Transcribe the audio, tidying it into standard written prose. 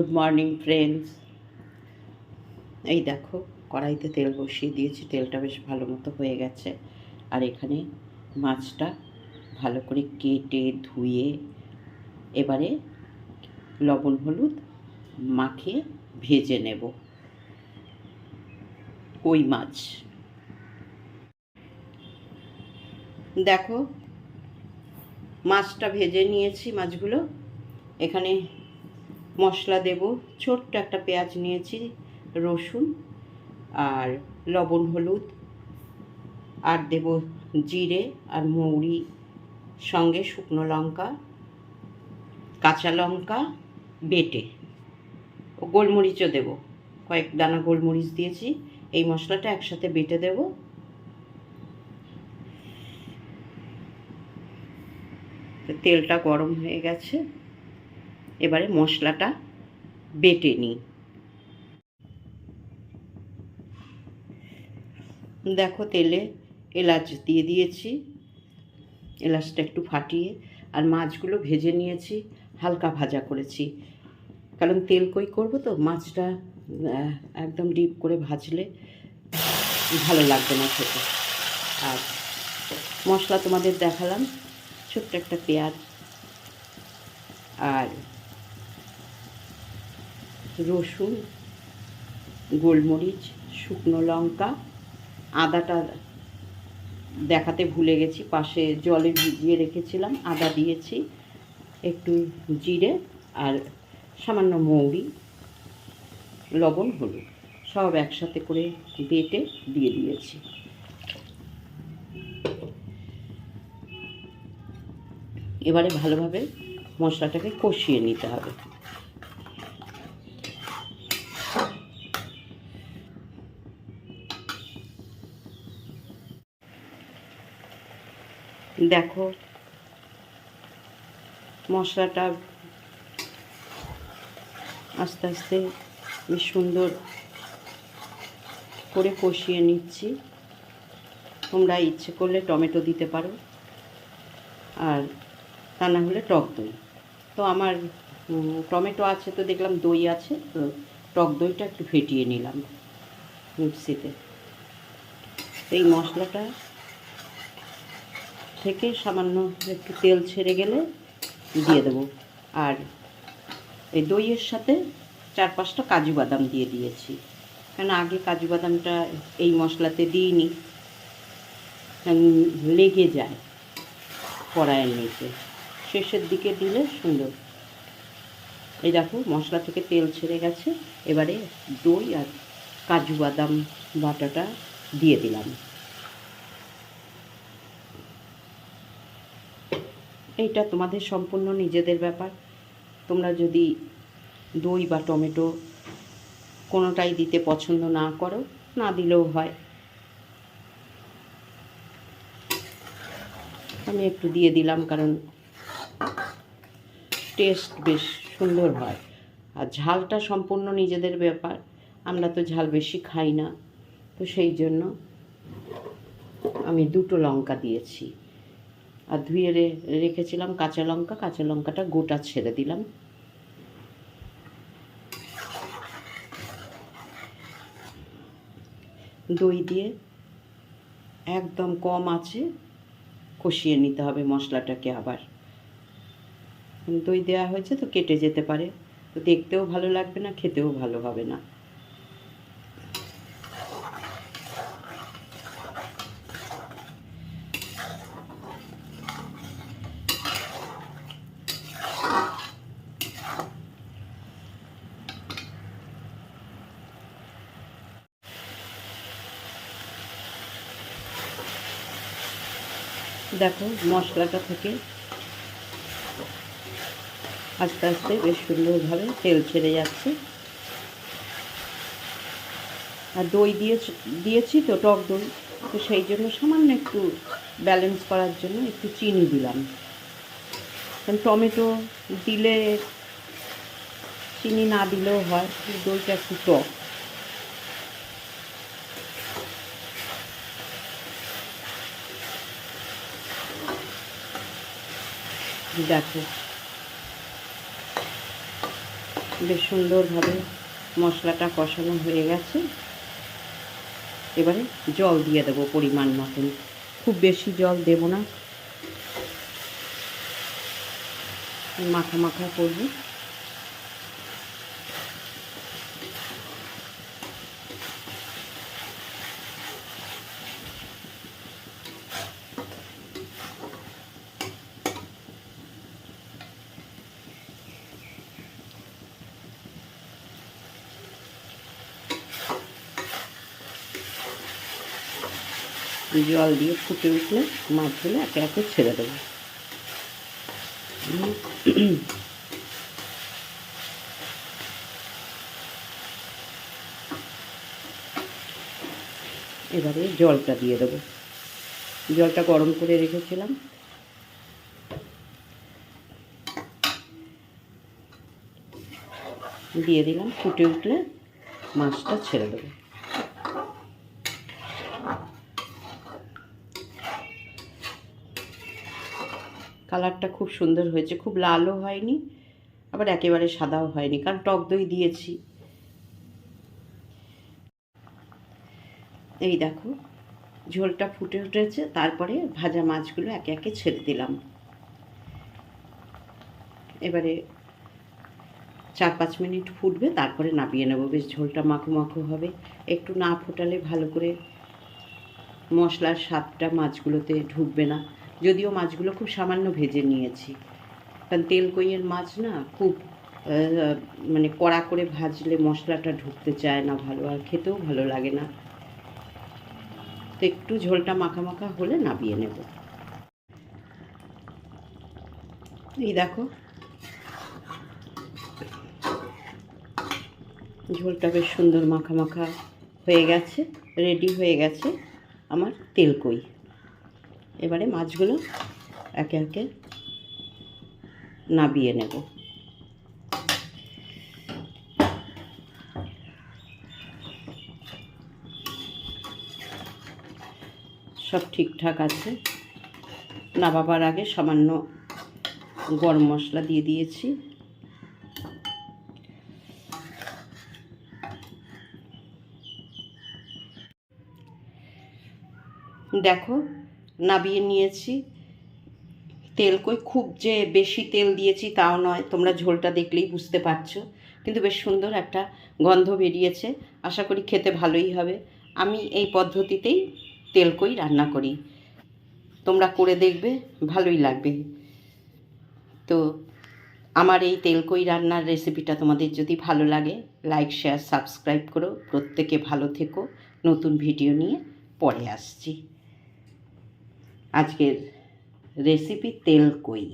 Good morning friends. এই দেখো, কড়াইতে তেল বসিয়ে দিয়েছি, তেলটা বেশ ভালো মতো হয়ে গেছে। আর এখানে মাছটা ভালো করে কেটে ধুয়ে এবারে লবণ হলুদ মাখিয়ে ভেজে নেব। কই মাছ দেখো, মাছটা ভেজে নিয়েছি। মাছগুলো এখানে মশলা দেব। ছোট্ট একটা পেঁয়াজ নিয়েছি, রসুন আর লবণ হলুদ, আর দেব জিরে আর মৌরি, সঙ্গে শুকনো লঙ্কা, কাঁচা লঙ্কা বেটে, ও গোলমরিচও দেব, কয়েক দানা গোলমরিচ দিয়েছি। এই মশলাটা একসাথে বেটে দেব। তেলটা গরম হয়ে গেছে, এবারে মশলাটা বেটে নিই। দেখো, তেলে এলাচ দিয়ে দিয়েছি, এলাচটা একটু ফাটিয়ে। আর মাছগুলো ভেজে নিয়েছি, হালকা ভাজা করেছি, কারণ তেল কই করবো তো। মাছটা একদম ডিপ করে ভাজলে ভালো লাগবে না খেতে। আর মশলা তোমাদের দেখালাম, ছোট্ট একটা পেঁয়াজ আর রসুন, গোলমরিচ, শুকনো লঙ্কা, আদাটা দেখাতে ভুলে গেছি, পাশে জলে ভিজিয়ে রেখেছিলাম, আদা দিয়েছি, একটু জিরে আর সামান্য মৌরি, লবণ হলুদ সব একসাথে করে বেটে দিয়ে দিয়েছি। এবারে ভালোভাবে মশলাটাকে কষিয়ে নিতে হবে। দেখো, মশলাটা আস্তে আস্তে বেশ সুন্দর করে কষিয়ে নিচ্ছি। তোমরা ইচ্ছে করলে টমেটো দিতে পারো, আর তা না হলে টক দই। তো আমার টমেটো আছে, তো দেখলাম দই আছে, তো টক দইটা একটু ফেটিয়ে নিলাম মিক্সিতে। এই মশলাটা থেকে সামান্য একটু তেল ছেড়ে গেলে দিয়ে দেবো। আর এই দইয়ের সাথে 4-5টা কাজু বাদাম দিয়ে দিয়েছি, কেন আগে কাজু বাদামটা এই মশলাতে দিইনি, লেগে যায় কড়াইয়ের নিচে, শেষের দিকে দিলে সুন্দর। এই দেখো, মশলা থেকে তেল ছেড়ে গেছে, এবারে দই আর কাজু বাদাম বাটাটা দিয়ে দিলাম। এইটা তোমাদের সম্পূর্ণ নিজেদের ব্যাপার। তোমরা যদি দই বা টমেটো কোনোটাই দিতে পছন্দ না করো, না দিলেও হয়। আমি একটু দিয়ে দিলাম, কারণ টেস্ট বেশ সুন্দর হয়। আর ঝালটা সম্পূর্ণ নিজেদের ব্যাপার, আমরা তো ঝাল বেশি খাই না, তো সেই জন্য আমি 2টো লঙ্কা দিয়েছি। আর ধুয়ে রেখেছিলাম কাঁচা লঙ্কা, কাঁচা লঙ্কাটা গোটা ছেড়ে দিলাম। দই দিয়ে একদম কম আঁচে কষিয়ে নিতে হবে মশলাটাকে। আবার দই দেওয়া হয়েছে তো কেটে যেতে পারে, তো দেখতেও ভালো লাগবে না, খেতেও ভালো হবে না। দেখো, মশলাটা থেকে আস্তে আস্তে বেশ সুন্দরভাবে তেল ছেড়ে যাচ্ছে। আর দই দিয়েছি তো, টক দই, তো সেই জন্য সামান্য একটু ব্যালেন্স করার জন্য একটু চিনি দিলাম। কারণ টমেটো দিলে চিনি না দিলেও হয়, দইটা একটু টক। দেখো, বেশ সুন্দরভাবে মশলাটা কষানো হয়ে গেছে। এবারে জল দিয়ে দেবো পরিমাণ মতন, খুব বেশি জল দেব না, মাখা মাখা করব। জল দিয়ে ফুটে উঠলে মাছগুলো একে একে ছেড়ে দেবো। এবারে জলটা দিয়ে দেবো, জলটা গরম করে রেখেছিলাম। দিয়ে দিলাম, ফুটে উঠলে মাছটা ছেড়ে দেবো। কালারটা খুব সুন্দর হয়েছে, খুব লালও হয়নি আবার একেবারে সাদাও হয়নি, কারণ টক দই দিয়েছি। এই দেখো ঝোলটা ফুটে উঠেছে, তারপরে ভাজা মাছগুলো একে একে ছেড়ে দিলাম। এবারে 4-5 মিনিট ফুটবে, তারপরে নামিয়ে নেব। বেশ ঝোলটা মাখো মাখো হবে, একটু না ফোটালে ভালো করে মশলার স্বাদটা মাছগুলোতে ঢুকবে না। যদিও মাছগুলো খুব সামান্য ভেজে নিয়েছি, কারণ তেল কইয়ের মাছ না, খুব মানে কড়া করে ভাজলে মশলাটা ঢুকতে চায় না ভালো, আর খেতেও ভালো লাগে না। তো একটু ঝোলটা মাখা মাখা হলে নামিয়ে নেব। এই দেখো ঝোলটা বেশ সুন্দর মাখা মাখা হয়ে গেছে, রেডি হয়ে গেছে আমার তেল কই। এবারে মাছগুলো একে একে নামিয়ে নেব। সব ঠিকঠাক আছে। নামাবার আগে সামান্য গরম মশলা দিয়ে দিয়েছি। দেখো নামিয়ে নিয়েছি। তেল কই খুব যে বেশি তেল দিয়েছি তাও নয়, তোমরা ঝোলটা দেখলেই বুঝতে পারছো, কিন্তু বেশ সুন্দর একটা গন্ধ বেরিয়েছে। আশা করি খেতে ভালোই হবে। আমি এই পদ্ধতিতেই তেল কই রান্না করি, তোমরা করে দেখবে, ভালোই লাগবে। তো আমার এই তেল কই রান্নার রেসিপিটা তোমাদের যদি ভালো লাগে, লাইক শেয়ার সাবস্ক্রাইব করো। প্রত্যেকে ভালো থেকো। নতুন ভিডিও নিয়ে পরে আসছি। আজকের রেসিপি তেল কই।